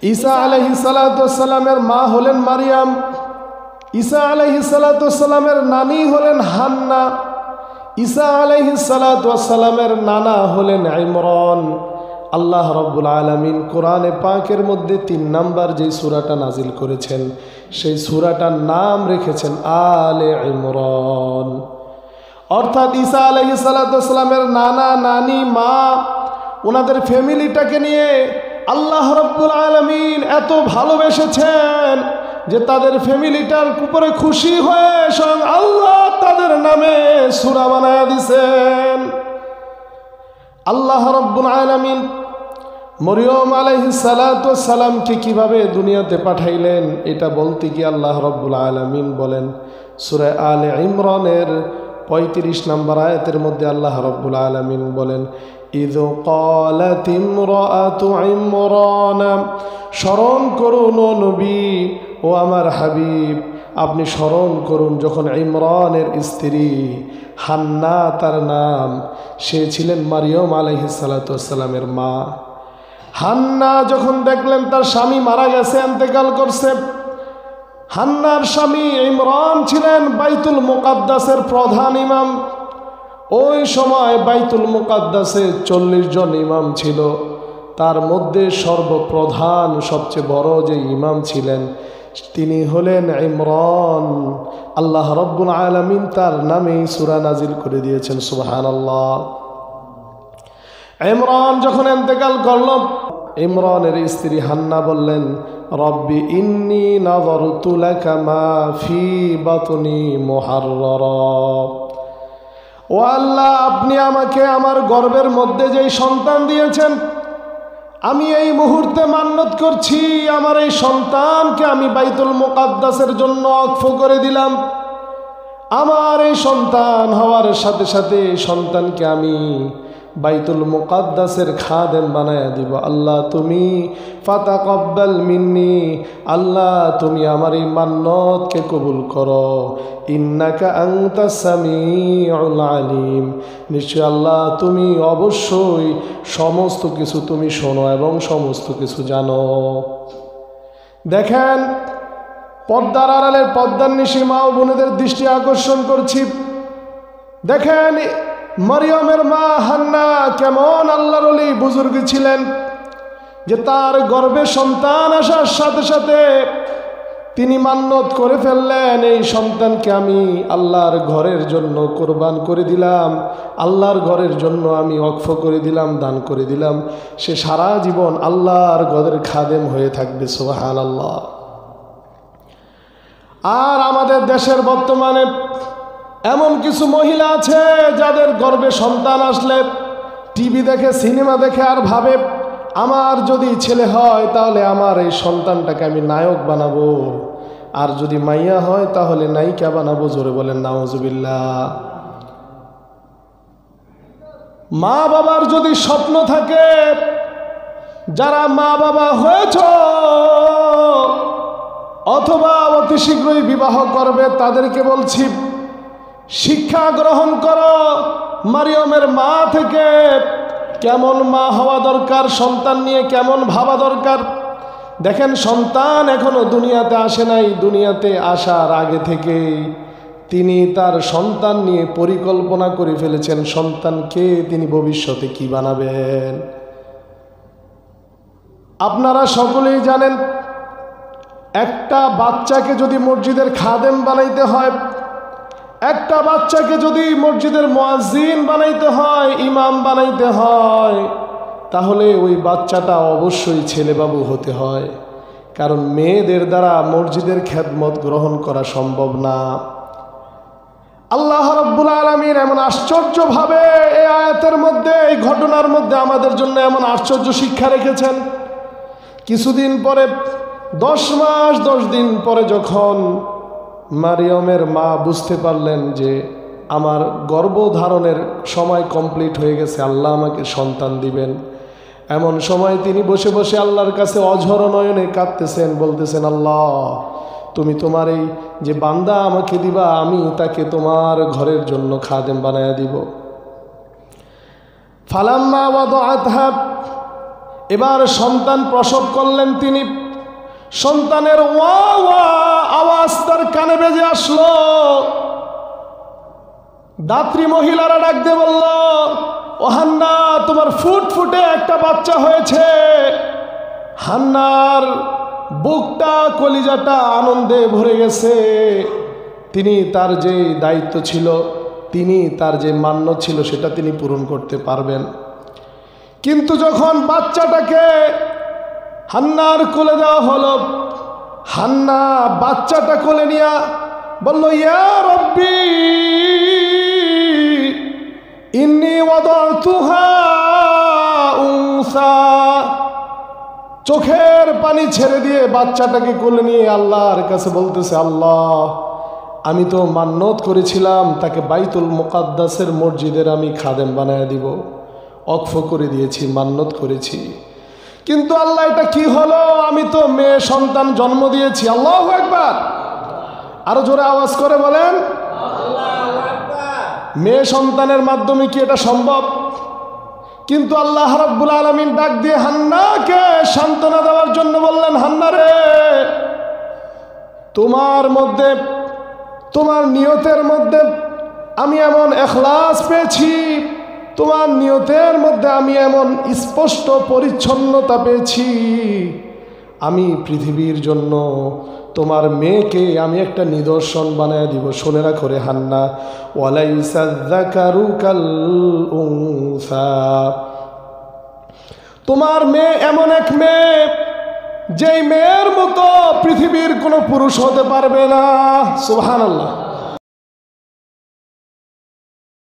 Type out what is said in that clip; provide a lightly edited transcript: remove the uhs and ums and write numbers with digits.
ঈসা আলাইহিস সালাতু ওয়াস সালামের মা হলেন মারিয়াম। ঈসা আলাইহিস সালাতু ওয়াস সালামের নানি হলেন হান্না। ঈসা আলাইহিস সালাতু ওয়াস সালামের নানা হলেন ইমরান। আল্লাহ রাব্বুল আলামিন কোরআনে পাকের মধ্যে ৩ নাম্বার যে সূরাটা নাজিল করেছেন সেই সূরাটার নাম রেখেছেন আলে ইমরান। অর্থাৎ ঈসা আলাইহিস সালাতু ওয়াস সালামের নানা নানি মা ওনাদের ফ্যামিলিটাকে নিয়ে আল্লাহ রাব্বুল আলামিন এত ভালোবেসেছেন যে তাদের ফ্যামিলিটার উপরে খুশি হয়ে স্বয়ং আল্লাহ তাদের নামে সূরা বানায়া দিয়েছেন। আল্লাহ রাব্বুল আলামিন মরিয়ম আলাইহিস সালাতু ওয়াস সালামকে কিভাবে দুনিয়াতে পাঠাইলেন এটা বলতে গিয়ে আল্লাহ রাব্বুল আলামিন বলেন সূরা আলে ইমরানের ৩৫ নম্বর আয়াতের মধ্যে আল্লাহ রাব্বুল আলামিন বলেন ইয ক্বালাত ইমরাতু ইমরান, স্মরণ করুন ও নবী ও আমার হাবিব, আপনি স্মরণ করুন যখন ইমরানের স্ত্রী হান্না তার নাম, সে ছিলেন মারিয়ম আলাইহিস সালাতু ওয়াস সালামের মা। হান্না যখন দেখলেন তার স্বামী মারা গেছে, ইন্তেকাল করছে, হান্নার স্বামী ইমরান ছিলেন বাইতুল মুকাদ্দাসের প্রধান ইমাম। ওই সময় বাইতুল মুকাদ্দাসে ৪০ জন ইমাম ছিল, তার মধ্যে সর্বপ্রধান সবচেয়ে বড় যে ইমাম ছিলেন তিনি হলেন ইমরান। আল্লাহ রাব্বুল আলামিন তার নামে সূরা নাজিল করে দিয়েছেন, সুবহানাল্লাহ। ইমরান যখন ইন্তেকাল করল, ইমরানের স্ত্রী হান্না বললেন রব্বি ইন্নী নাযারতু লাকা মা ফি বাতনি মুহাররারা, ও আল্লাহ আপনি আমাকে আমার গর্ভের মধ্যে যেই সন্তান দিয়েছেন আমি এই মুহূর্তে মান্নত করছি আমার এই সন্তানকে আমি বাইতুল মুকাদ্দাসের জন্য ওয়াকফ করে দিলাম। আমার এই সন্তান হওয়ার সাথে সাথে সন্তানকে আমি বাইতুল মুকাদ্দাসের খাদেম বানায়া দিব। আল্লাহ তুমি ফাতাকাব্বাল মিন্নি, আল্লাহ তুমি আমার এই মান্নতকে কবুল করো। ইন্নাকা আনতাস সামিউল আলিম, নিশ্চয় আল্লাহ তুমি অবশ্যই সমস্ত কিছু তুমি শোনো এবং সমস্ত কিছু জানো। দেখেন পর্দার আড়ালের পর্দার নিশি মা ও বোনেদের দৃষ্টি আকর্ষণ করছি। দেখেন মরিয়মের মা হান্না কেমন আল্লাহর ওলি বুজুর্গ ছিলেন যে তার গর্ভে সন্তান আসার সাথে সাথে তিনি মান্নত করে ফেললেন এই সন্তানকে আমি আল্লাহর ঘরের জন্য কোরবান করে দিলাম, আল্লাহর ঘরের জন্য আমি ওয়াকফ করে দিলাম, দান করে দিলাম। সে সারা জীবন আল্লাহর ঘরের খাদেম হয়ে থাকবে, সুবহানাল্লাহ। আর আমাদের দেশের বর্তমানে এমন কিছু মহিলা আছে যাদের গর্ভে সন্তান আসলে টিভি দেখে সিনেমা দেখে আর ভাবে আমার যদি ছেলে হয় তাহলে আমার এই সন্তানটাকে আমি নায়ক বানাবো, আর যদি মাইয়া হয় তাহলে নায়িকা বানাবো। জোরে বলেন নাউজুবিল্লাহ। মা বাবার যদি স্বপ্ন থাকে, যারা মা বাবা হয়েছ অথবা অতি শীঘ্রই বিবাহ করবে তাদেরকে বলছি শিক্ষা গ্রহণ করো মারিয়মের মা থেকে। কেমন মা হওয়া দরকার, সন্তান নিয়ে কেমন ভাবা দরকার। দেখেন সন্তান এখনো দুনিয়াতে আসে নাই, দুনিয়াতে আসার আগে থেকেই তিনি তার সন্তান নিয়ে পরিকল্পনা করে ফেলেছেন সন্তানকে তিনি ভবিষ্যতে কি বানাবেন। আপনারা সকলেই জানেন একটা বাচ্চাকে যদি মসজিদের খাদেম বানাইতে হয়, একটা বাচ্চাকে যদি মসজিদের মুয়াজ্জিন বানাইতে হয়, ইমাম বানাইতে হয়, তাহলে ওই বাচ্চাটা অবশ্যই ছেলেবাবু হতে হয়, কারণ মেয়েদের দ্বারা মসজিদের খেদমত গ্রহণ করা সম্ভব না। আল্লাহ রাব্বুল আলামিন এমন আশ্চর্যভাবে এই আয়াতের মধ্যে, এই ঘটনার মধ্যে আমাদের জন্য এমন আশ্চর্য শিক্ষা রেখেছেন। কিছুদিন পরে 10 মাস 10 দিন পরে যখন মারিয়মের মা বুঝতে পারলেন যে আমার গর্ভধারণের সময় কমপ্লিট হয়ে গেছে, আল্লাহ আমাকে সন্তান দিবেন, এমন সময় তিনি বসে বসে আল্লাহর কাছে অঝর নয়নে কাঁদতেছেন, বলতেছেন আল্লাহ তুমি তোমার এই যে বান্দা আমাকে দিবা আমি তাকে তোমার ঘরের জন্য খাদেম বানায়া দিব। ফালাম্মা ওয়াদাআতহা, এবার সন্তান প্রসব করলেন তিনি। সন্তানের ওয়া ওয়া আওয়াজ তার কানে বেজে আসলো। দাত্রী মহিলারা ডাক দিয়ে বলল, ও হান্না, তোমার ফুটফুটে একটা বাচ্চা হয়েছে। হান্নার বুকটা কলিজাটা আনন্দে ভরে গেছে। তিনি তার যে দায়িত্ব ছিল, তিনি তার যে মান্য ছিল, সেটা তিনি পূরণ করতে পারবেন। কিন্তু যখন বাচ্চাটাকে হান্নার কোলে দেওয়া হলো, হান্না বাচ্চাটা কোলে নিয়ে বলল, ইয়া রব্বি ইন্নী ওয়াদাতুহা উনসা। চোখের পানি ছেড়ে দিয়ে বাচ্চাটাকে কোলে নিয়ে আল্লাহর কাছে বলতেছে, আল্লাহ, আমি তো মান্নত করেছিলাম তাকে বাইতুল মুকাদ্দাসের মসজিদের আমি খাদেম বানায় দিব, অক্ফ করে দিয়েছি, মান্নত করেছি। কিন্তু আল্লাহ, এটা কি হলো? আমি তো মেয়ে সন্তান জন্ম দিয়েছি। আল্লাহু আকবার। আরো জোরে আওয়াজ করে বলেন, মেয়ে সন্তানের মাধ্যমে কি এটা সম্ভব? কিন্তু আল্লাহ রাব্বুল আলামিন ডাক দিয়ে হান্নাকে সান্ত্বনা দেওয়ার জন্য বললেন, হান্না রে, তোমার মধ্যে, তোমার নিয়তের মধ্যে আমি এমন ইখলাস পেয়েছি, তোমার নিয়তের মধ্যে আমি এমন স্পষ্ট পরিচ্ছন্নতা পেয়েছি, আমি পৃথিবীর জন্য তোমার মেয়েকে আমি একটা নিদর্শন বানায় দিব। শুনে রাখো রে হান্না, ওয়ালাইসা যাকারু কাল উনসা, তোমার মেয়ে এমন এক মেয়ে, যেই মেয়ের মতো পৃথিবীর কোনো পুরুষ হতে পারবে না। সুবহানাল্লাহ।